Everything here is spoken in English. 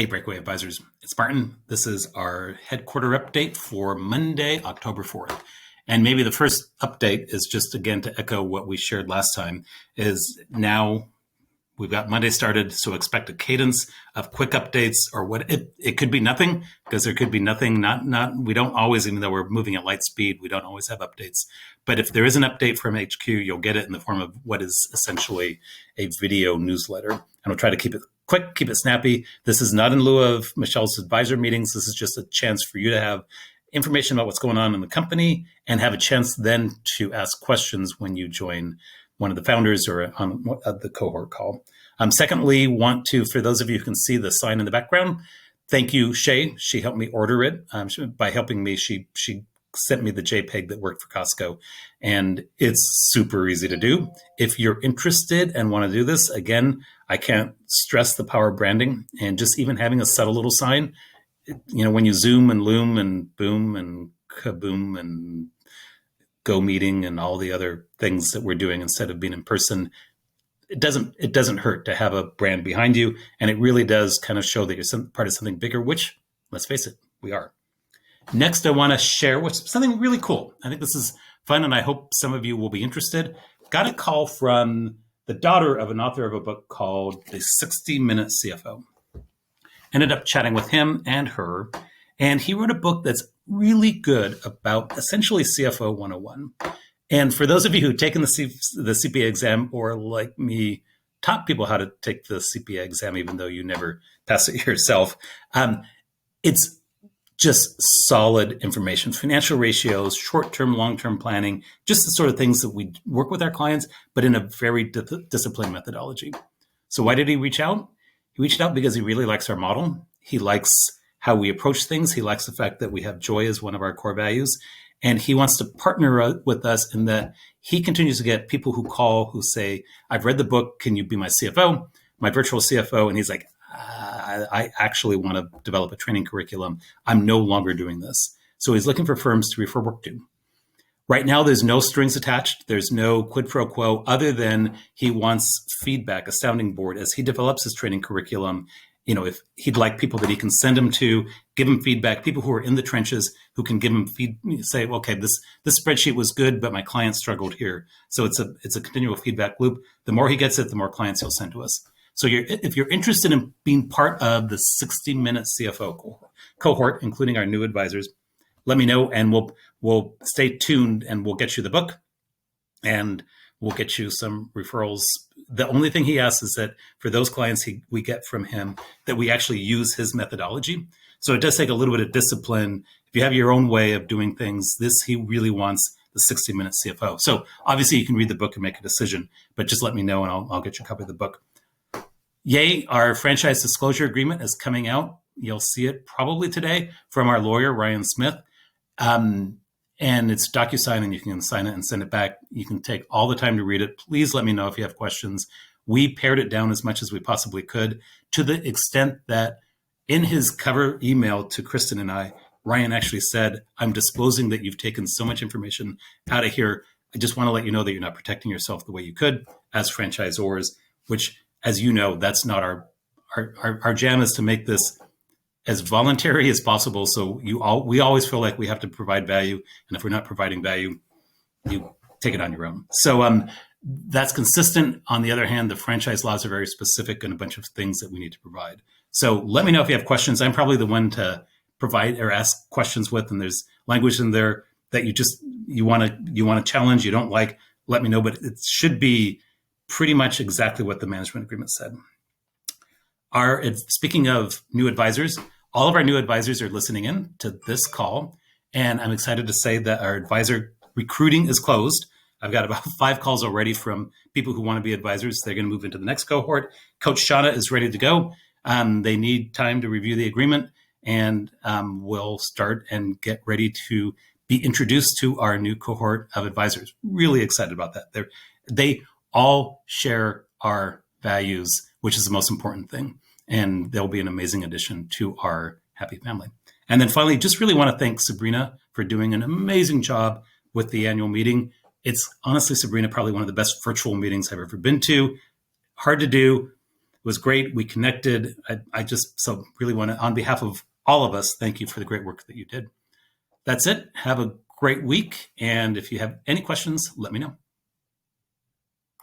Hey, Breakaway Advisors, it's Martin. This is our headquarter update for Monday, October 4th. And maybe the first update is just, again, to echo what we shared last time, is now we've got Monday started, so expect a cadence of quick updates, or what it could be nothing, because there could be nothing, we don't always, even though we're moving at light speed, we don't always have updates. But if there is an update from HQ, you'll get it in the form of what is essentially a video newsletter. And we'll try to keep it quick, keep it snappy. This is not in lieu of Michelle's advisor meetings. This is just a chance for you to have information about what's going on in the company and have a chance then to ask questions when you join one of the founders or on the cohort call. Secondly, want to, for those of you who can see the sign in the background, thank you, Shay. She helped me order it. By helping me, she sent me the JPEG that worked for Costco, and it's super easy to do. If you're interested and want to do this, again, I can't stress the power of branding, and just even having a subtle little sign, when you zoom and loom and boom and kaboom and go meeting and all the other things that we're doing instead of being in person, it doesn't hurt to have a brand behind you. And it really does kind of show that you're part of something bigger, which, let's face it, we are. Next, I want to share something really cool. I think this is fun, and I hope some of you will be interested. Got a call from the daughter of an author of a book called The 60-Minute CFO. Ended up chatting with him and her, and he wrote a book that's really good about essentially CFO 101. And for those of you who've taken the CPA exam, or like me, taught people how to take the CPA exam, even though you never pass it yourself, it's just solid information, financial ratios, short-term, long-term planning, just the sort of things that we work with our clients, but in a very disciplined methodology. So why did he reach out? He reached out because he really likes our model. He likes how we approach things. He likes the fact that we have joy as one of our core values. And he wants to partner with us in that he continues to get people who call who say, I've read the book, can you be my CFO, my virtual CFO? And he's like, I actually want to develop a training curriculum. I'm no longer doing this. So he's looking for firms to refer work to. Right now, there's no strings attached. There's no quid pro quo other than he wants feedback, a sounding board as he develops his training curriculum. If he'd like people that he can send him to, give him feedback, people who are in the trenches who can give him say, okay, this spreadsheet was good, but my client struggled here. So it's a continual feedback loop. The more he gets it, the more clients he'll send to us. So if you're interested in being part of the 60-Minute CFO cohort, including our new advisors, let me know, and we'll stay tuned, and we'll get you the book, and we'll get you some referrals. The only thing he asks is that for those clients we get from him, that we actually use his methodology. So it does take a little bit of discipline. If you have your own way of doing things, he really wants the 60-Minute CFO. So obviously you can read the book and make a decision, but just let me know and I'll get you a copy of the book. Yay, our franchise disclosure agreement is coming out. You'll see it probably today from our lawyer, Ryan Smith. And it's DocuSign, and you can sign it and send it back. You can take all the time to read it. Please let me know if you have questions. We pared it down as much as we possibly could, to the extent that in his cover email to Kristen and I, Ryan actually said, I'm disclosing that you've taken so much information out of here. I just want to let you know that you're not protecting yourself the way you could as franchisors, which, as you know, that's not our jam, is to make this as voluntary as possible. So we always feel like we have to provide value. And if we're not providing value, you take it on your own. So that's consistent. On the other hand, the franchise laws are very specific and a bunch of things that we need to provide. So let me know if you have questions. I'm probably the one to provide or ask questions with, and there's language in there that you want to challenge, you don't like, let me know. But it should be pretty much exactly what the management agreement said. Speaking of new advisors, all of our new advisors are listening in to this call, and I'm excited to say that our advisor recruiting is closed. I've got about 5 calls already from people who want to be advisors. They're going to move into the next cohort. Coach Shauna is ready to go. They need time to review the agreement, and we'll start and get ready to be introduced to our new cohort of advisors. Really excited about that. They all share our values, which is the most important thing. And they'll be an amazing addition to our happy family. And then finally, just really want to thank Sabrina for doing an amazing job with the annual meeting. It's honestly, Sabrina, probably one of the best virtual meetings I've ever been to. Hard to do. was great. We connected. I just so really want to, on behalf of all of us, thank you for the great work that you did. That's it. Have a great week. And if you have any questions, let me know.